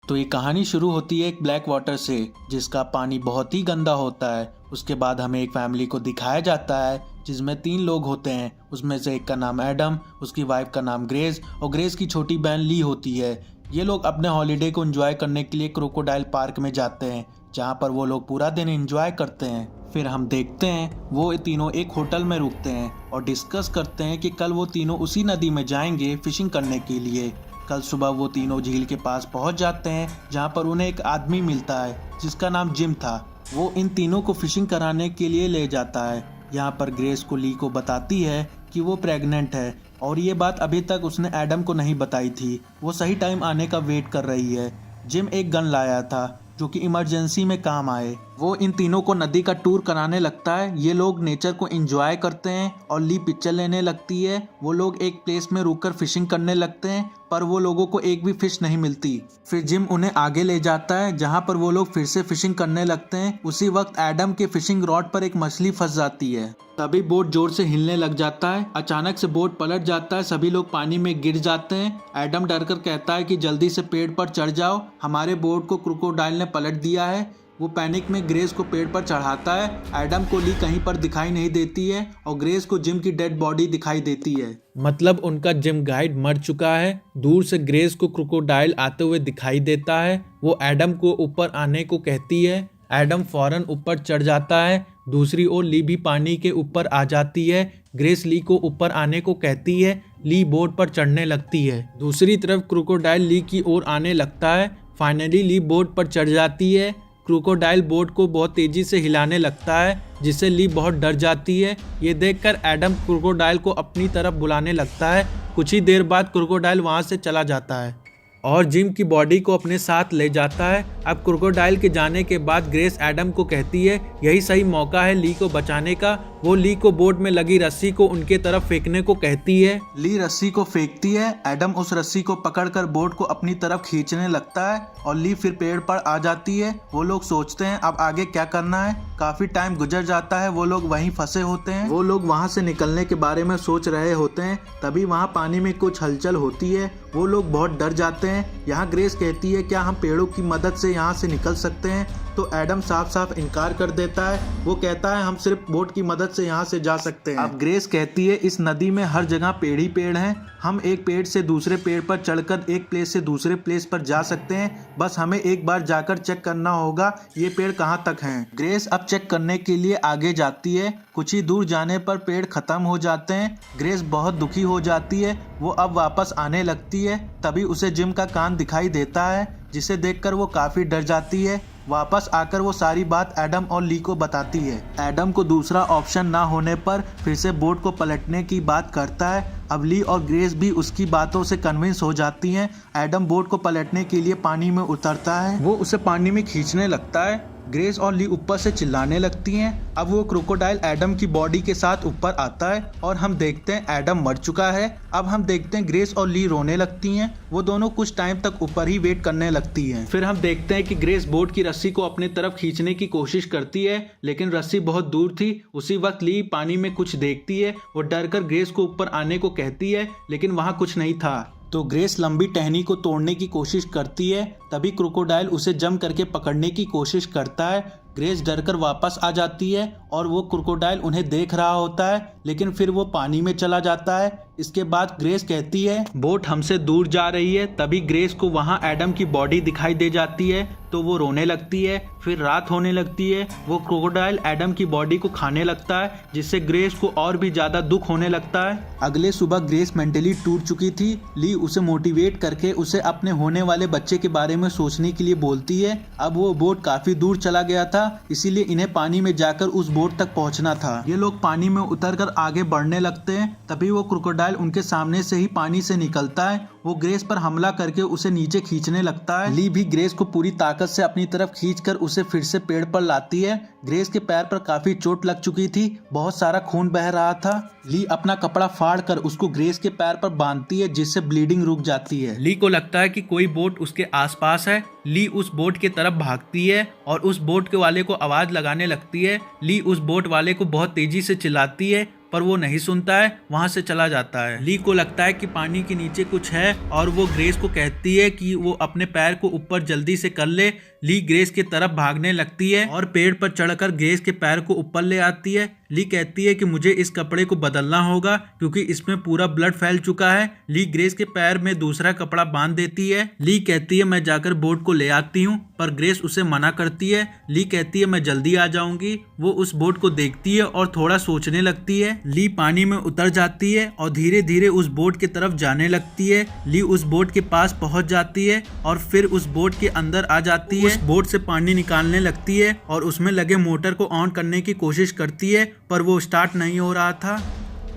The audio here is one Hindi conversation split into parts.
तो ये कहानी शुरू होती है एक ब्लैक वाटर से, जिसका पानी बहुत ही गंदा होता है। उसके बाद हमें एक फैमिली को दिखाया जाता है जिसमें 3 लोग होते हैं। उसमें से एक का नाम एडम, उसकी वाइफ का नाम ग्रेस और ग्रेस की छोटी बहन ली होती है। ये लोग अपने हॉलीडे को एंजॉय करने के लिए क्रोकोडाइल पार्क में जाते हैं, जहाँ पर वो लोग पूरा दिन एंजॉय करते हैं। फिर हम देखते हैं वो तीनों एक होटल में रुकते हैं और डिस्कस करते हैं कि कल वो तीनों उसी नदी में जाएंगे फिशिंग करने के लिए। कल सुबह वो तीनों झील के पास पहुंच जाते हैं, जहां पर उन्हें एक आदमी मिलता है जिसका नाम जिम था। वो इन तीनों को फिशिंग कराने के लिए ले जाता है। यहाँ पर ग्रेस को ली को बताती है कि वो प्रेग्नेंट है और ये बात अभी तक उसने एडम को नहीं बताई थी। वो सही टाइम आने का वेट कर रही है। जिम एक गन लाया था जो कि इमरजेंसी में काम आए। वो इन तीनों को नदी का टूर कराने लगता है। ये लोग नेचर को एंजॉय करते हैं और ली पिक्चर लेने लगती है। वो लोग एक प्लेस में रुककर फिशिंग करने लगते हैं, पर वो लोगों को एक भी फिश नहीं मिलती। फिर जिम उन्हें आगे ले जाता है, जहां पर वो लोग फिर से फिशिंग करने लगते हैं। उसी वक्त एडम के फिशिंग रॉड पर एक मछली फंस जाती है। तभी बोट जोर से हिलने लग जाता है। अचानक से बोट पलट जाता है, सभी लोग पानी में गिर जाते हैं। एडम डरकर कहता है कि जल्दी से पेड़ पर चढ़ जाओ, हमारे बोट को क्रोकोडाइल ने पलट दिया है। वो पैनिक में ग्रेस को पेड़ पर चढ़ाता है। एडम को ली कहीं पर दिखाई नहीं देती है और ग्रेस को जिम की डेड बॉडी दिखाई देती है। मतलब उनका जिम गाइड मर चुका है। दूर से ग्रेस को क्रोकोडाइल आते हुए दिखाई देता है। वो एडम को ऊपर आने को कहती है। एडम फौरन ऊपर चढ़ जाता है। दूसरी ओर ली भी पानी के ऊपर आ जाती है। ग्रेस ली को ऊपर आने को कहती है। ली बोट पर चढ़ने लगती है। दूसरी तरफ क्रोकोडाइल ली की ओर आने लगता है। फाइनली ली बोट पर चढ़ जाती है। क्रोकोडाइल बोट को बहुत तेजी से हिलाने लगता है, जिससे ली बहुत डर जाती है। ये देखकर एडम क्रोकोडाइल को अपनी तरफ बुलाने लगता है। कुछ ही देर बाद क्रोकोडाइल वहां से चला जाता है और जिम की बॉडी को अपने साथ ले जाता है। अब क्रोकोडाइल के जाने के बाद ग्रेस एडम को कहती है यही सही मौका है ली को बचाने का। वो ली को बोट में लगी रस्सी को उनके तरफ फेंकने को कहती है। ली रस्सी को फेंकती है। एडम उस रस्सी को पकड़कर बोट को अपनी तरफ खींचने लगता है और ली फिर पेड़ पर आ जाती है। वो लोग सोचते हैं अब आगे क्या करना है। काफी टाइम गुजर जाता है। वो लोग वहीं फंसे होते हैं। वो लोग वहां से निकलने के बारे में सोच रहे होते हैं। तभी वहां पानी में कुछ हलचल होती है। वो लोग बहुत डर जाते हैं। यहाँ ग्रेस कहती है क्या हम पेड़ों की मदद से यहाँ से निकल सकते हैं, तो एडम साफ साफ इनकार कर देता है। वो कहता है हम सिर्फ बोट की मदद से यहाँ से जा सकते हैं। अब ग्रेस कहती है इस नदी में हर जगह पेड़ ही पेड़ हैं। हम एक पेड़ से दूसरे पेड़ पर चढ़कर एक प्लेस से दूसरे प्लेस पर जा सकते हैं। बस हमें एक बार जाकर चेक करना होगा ये पेड़ कहाँ तक हैं। ग्रेस अब चेक करने के लिए आगे जाती है। कुछ ही दूर जाने पर पेड़ खत्म हो जाते हैं। ग्रेस बहुत दुखी हो जाती है। वो अब वापस आने लगती है। तभी उसे जिम का कान दिखाई देता है, जिसे देखकर वो काफी डर जाती है। वापस आकर वो सारी बात एडम और ली को बताती है। एडम को दूसरा ऑप्शन ना होने पर फिर से बोट को पलटने की बात करता है। अब ली और ग्रेस भी उसकी बातों से कन्विंस हो जाती हैं। एडम बोट को पलटने के लिए पानी में उतरता है। वो उसे पानी में खींचने लगता है। ग्रेस और ली ऊपर से चिल्लाने लगती हैं। अब वो क्रोकोडाइल एडम की बॉडी के साथ ऊपर आता है और हम देखते हैं एडम मर चुका है। अब हम देखते हैं ग्रेस और ली रोने लगती हैं। वो दोनों कुछ टाइम तक ऊपर ही वेट करने लगती हैं। फिर हम देखते हैं कि ग्रेस बोट की रस्सी को अपनी तरफ खींचने की कोशिश करती है, लेकिन रस्सी बहुत दूर थी। उसी वक्त ली पानी में कुछ देखती है। वो डरकर ग्रेस को ऊपर आने को कहती है, लेकिन वहाँ कुछ नहीं था। तो ग्रेस लंबी टहनी को तोड़ने की कोशिश करती है। तभी क्रोकोडाइल उसे जम करके पकड़ने की कोशिश करता है। ग्रेस डरकर वापस आ जाती है और वो क्रोकोडाइल उन्हें देख रहा होता है, लेकिन फिर वो पानी में चला जाता है। इसके बाद ग्रेस कहती है बोट हमसे दूर जा रही है। तभी ग्रेस को वहाँ एडम की बॉडी दिखाई दे जाती है, तो वो रोने लगती है। फिर रात होने लगती है। वो क्रोकोडाइल एडम की बॉडी को खाने लगता है, जिससे ग्रेस को और भी ज्यादा दुख होने लगता है। अगले सुबह ग्रेस मेंटली टूट चुकी थी। ली उसे मोटिवेट करके उसे अपने होने वाले बच्चे के बारे में सोचने के लिए बोलती है। अब वो बोट काफी दूर चला गया था, इसीलिए इन्हें पानी में जाकर उस बोट तक पहुंचना था। ये लोग पानी में उतरकर आगे बढ़ने लगते हैं। तभी वो क्रोकोडाइल उनके सामने से ही पानी से निकलता है। वो ग्रेस पर हमला करके उसे नीचे खींचने लगता है। ली भी ग्रेस को पूरी ताकत से अपनी तरफ खींचकर उसे फिर से पेड़ पर लाती है। ग्रेस के पैर पर काफी चोट लग चुकी थी, बहुत सारा खून बह रहा था। ली अपना कपड़ा फाड़कर उसको ग्रेस के पैर पर बांधती है, जिससे ब्लीडिंग रुक जाती है। ली को लगता है कि कोई बोट उसके आसपास है। ली उस बोट की तरफ भागती है और उस बोट के वाले को आवाज लगाने लगती है। ली उस बोट वाले को बहुत तेजी से चिल्लाती है पर वो नहीं सुनता है, वहाँ से चला जाता है। ली को लगता है कि पानी के नीचे कुछ है और वो ग्रेस को कहती है कि वो अपने पैर को ऊपर जल्दी से कर ले। ली ग्रेस की तरफ भागने लगती है और पेड़ पर चढ़कर ग्रेस के पैर को ऊपर ले आती है। ली कहती है कि मुझे इस कपड़े को बदलना होगा क्योंकि इसमें पूरा ब्लड फैल चुका है। ली ग्रेस के पैर में दूसरा कपड़ा बांध देती है। ली कहती है मैं जाकर बोट को ले आती हूँ, पर ग्रेस उसे मना करती है। ली कहती है मैं जल्दी आ जाऊंगी। वो उस बोट को देखती है और थोड़ा सोचने लगती है। ली पानी में उतर जाती है और धीरे धीरे उस बोट की तरफ जाने लगती है। ली उस बोट के पास पहुंच जाती है और फिर उस बोट के अंदर आ जाती है। उस बोट से पानी निकालने लगती है और उसमें लगे मोटर को ऑन करने की कोशिश करती है, पर वो स्टार्ट नहीं हो रहा था।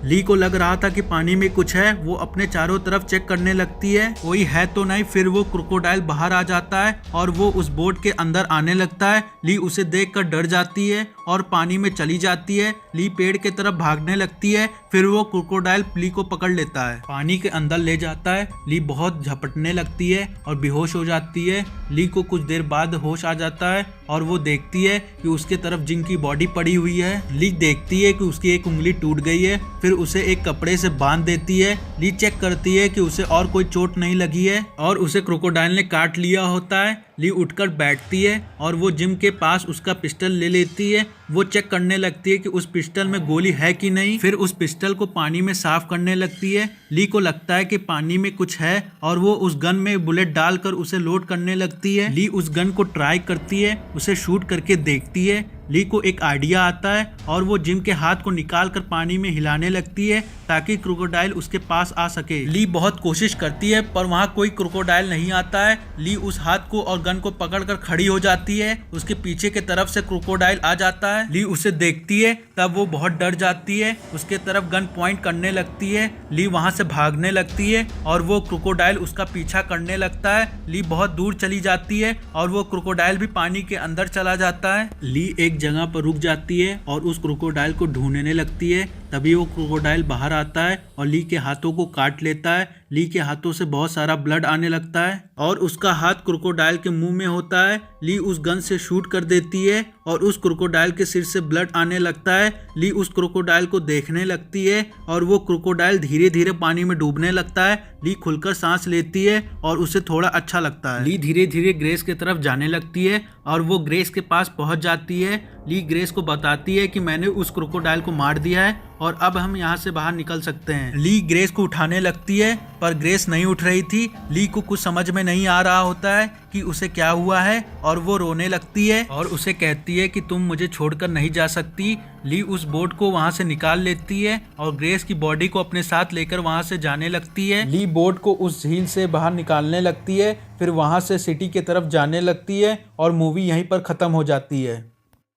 ली को लग रहा था कि पानी में कुछ है। वो अपने चारों तरफ चेक करने लगती है, कोई है तो नहीं। फिर वो क्रोकोडाइल बाहर आ जाता है और वो उस बोट के अंदर आने लगता है। ली उसे देखकर डर जाती है और पानी में चली जाती है। ली पेड़ के तरफ भागने लगती है। फिर वो क्रोकोडाइल ली को पकड़ लेता है, पानी के अंदर ले जाता है। ली बहुत झपटने लगती है और बेहोश हो जाती है। ली को कुछ देर बाद होश आ जाता है और वो देखती है कि उसके तरफ जिन की बॉडी पड़ी हुई है। ली देखती है कि उसकी एक उंगली टूट गई है। फिर उसे एक कपड़े से बांध देती है। ली चेक करती है कि उसे और कोई चोट नहीं लगी है और उसे क्रोकोडाइल ने काट लिया होता है। ली उठकर बैठती है और वो जिम के पास उसका पिस्टल ले लेती है। वो चेक करने लगती है कि उस पिस्टल में गोली है कि नहीं। फिर उस पिस्टल को पानी में साफ करने लगती है। ली को लगता है कि पानी में कुछ है और वो उस गन में बुलेट डालकर उसे लोड करने लगती है। ली उस गन को ट्राई करती है, उसे शूट करके देखती है। ली को एक आइडिया आता है और वो जिम के हाथ को निकालकर पानी में हिलाने लगती है ताकि क्रोकोडाइल उसके पास आ सके। ली बहुत कोशिश करती है पर वहाँ कोई क्रोकोडाइल नहीं आता है। ली उस हाथ को और गन को पकड़कर खड़ी हो जाती है। उसके पीछे की तरफ से क्रोकोडाइल आ जाता है। ली उसे देखती है, तब वो बहुत डर जाती है। उसके तरफ गन पॉइंट करने लगती है। ली वहाँ से भागने लगती है और वो क्रोकोडाइल उसका पीछा करने लगता है। ली बहुत दूर चली जाती है और वो क्रोकोडाइल भी पानी के अंदर चला जाता है। ली एक जगह पर रुक जाती है और उस क्रोकोडाइल को ढूंढने लगती है। तभी वो क्रोकोडाइल बाहर आता है और ली के हाथों को काट लेता है। ली के हाथों से बहुत सारा ब्लड आने लगता है और उसका हाथ क्रोकोडाइल के मुंह में होता है। ली उस गन से शूट कर देती है और उस क्रोकोडाइल के सिर से ब्लड आने लगता है। ली उस क्रोकोडाइल को देखने लगती है और वो क्रोकोडाइल धीरे धीरे पानी में डूबने लगता है। ली खुलकर सांस लेती है और उसे थोड़ा अच्छा लगता है। ली धीरे धीरे ग्रेस की तरफ जाने लगती है और वो ग्रेस के पास पहुंच जाती है। ली ग्रेस को बताती है कि मैंने उस क्रोकोडाइल को मार दिया है और अब हम यहाँ से बाहर निकल सकते हैं। ली ग्रेस को उठाने लगती है पर ग्रेस नहीं उठ रही थी। ली को कुछ समझ में नहीं आ रहा होता है कि उसे क्या हुआ है और वो रोने लगती है और उसे कहती है कि तुम मुझे छोड़कर नहीं जा सकती। ली उस बोट को वहाँ से निकाल लेती है और ग्रेस की बॉडी को अपने साथ लेकर वहाँ से जाने लगती है। ली बोट को उस झील से बाहर निकालने लगती है, फिर वहाँ से सिटी की तरफ जाने लगती है और मूवी यहीं पर खत्म हो जाती है।